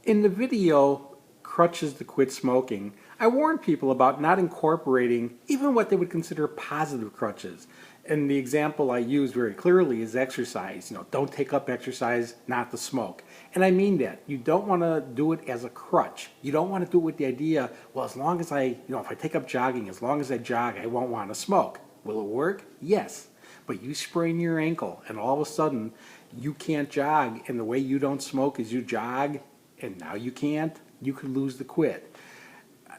In the video, Crutches to Quit Smoking, I warned people about not incorporating even what they would consider positive crutches. And the example I use very clearly is exercise. Don't take up exercise, not to smoke. And I mean that. You don't want to do it as a crutch. You don't want to do it with the idea, well, as long as if I take up jogging, as long as I jog, I won't want to smoke. Will it work? Yes. But you sprain your ankle and all of a sudden you can't jog, and the way you don't smoke is you jog, and now you can't, you could lose the quit.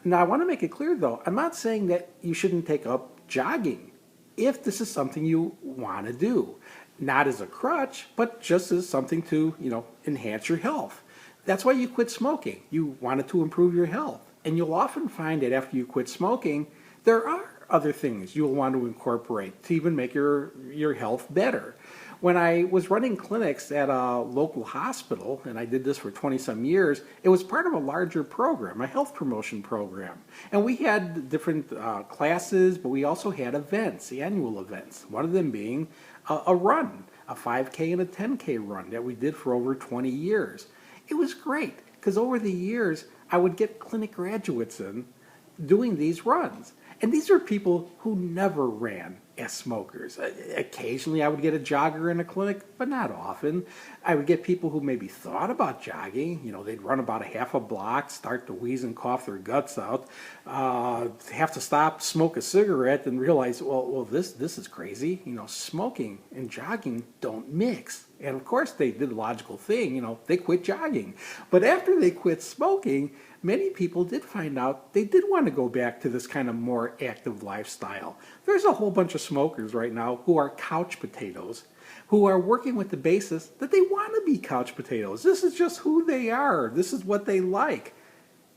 Now, I want to make it clear, though, I'm not saying that you shouldn't take up jogging if this is something you want to do. Not as a crutch, but just as something to, enhance your health. That's why you quit smoking. You wanted to improve your health. And you'll often find that after you quit smoking, there are other things you'll want to incorporate to even make your health better. When I was running clinics at a local hospital, and I did this for 20-some years, it was part of a larger program, a health promotion program. And we had different classes, but we also had events, annual events, one of them being a run, a 5K and a 10K run that we did for over 20 years. It was great, because over the years, I would get clinic graduates in doing these runs. And these are people who never ran as smokers. Occasionally I would get a jogger in a clinic, but not often. I would get people who maybe thought about jogging. They'd run about a half a block, start to wheeze and cough their guts out, have to stop, smoke a cigarette, and realize, well, this is crazy. Smoking and jogging don't mix. And of course they did the logical thing, they quit jogging. But after they quit smoking, many people did find out they did want to go back to this kind of more active lifestyle. There's a whole bunch of smokers right now who are couch potatoes, who are working with the basis that they want to be couch potatoes. This is just who they are. This is what they like,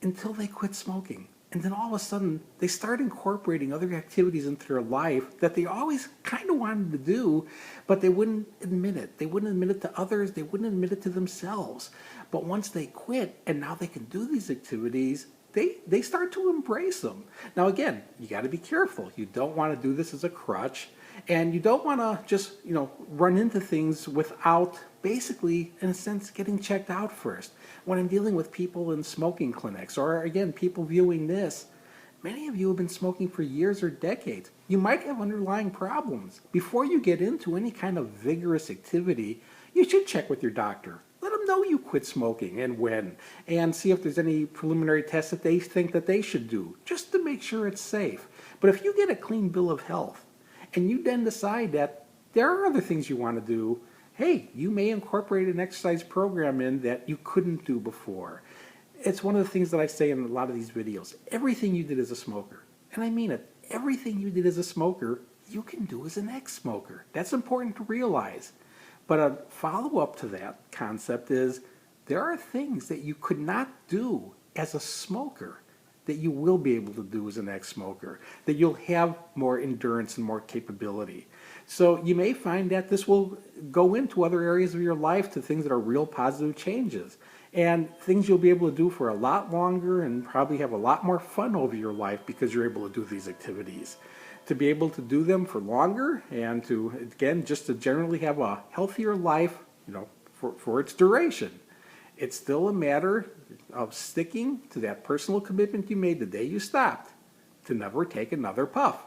until they quit smoking. And then all of a sudden, they start incorporating other activities into their life that they always kind of wanted to do, but they wouldn't admit it. They wouldn't admit it to others. They wouldn't admit it to themselves. But once they quit, and now they can do these activities, they start to embrace them. Now again, you got to be careful. You don't want to do this as a crutch, and you don't want to just, run into things without basically, in a sense, getting checked out first. When I'm dealing with people in smoking clinics, or again, people viewing this, many of you have been smoking for years or decades. You might have underlying problems. Before you get into any kind of vigorous activity, you should check with your doctor. Let them know you quit smoking and when, and see if there's any preliminary tests that they think that they should do, just to make sure it's safe. But if you get a clean bill of health, and you then decide that there are other things you want to do, hey, you may incorporate an exercise program in that you couldn't do before. It's one of the things that I say in a lot of these videos. Everything you did as a smoker, and I mean it, everything you did as a smoker, you can do as an ex-smoker. That's important to realize. But a follow-up to that concept is there are things that you could not do as a smoker that you will be able to do as an ex-smoker, that you'll have more endurance and more capability. So you may find that this will go into other areas of your life, to things that are real positive changes, and things you'll be able to do for a lot longer and probably have a lot more fun over your life because you're able to do these activities. To be able to do them for longer, and to, again, just to generally have a healthier life, for its duration. It's still a matter of sticking to that personal commitment you made the day you stopped, to never take another puff.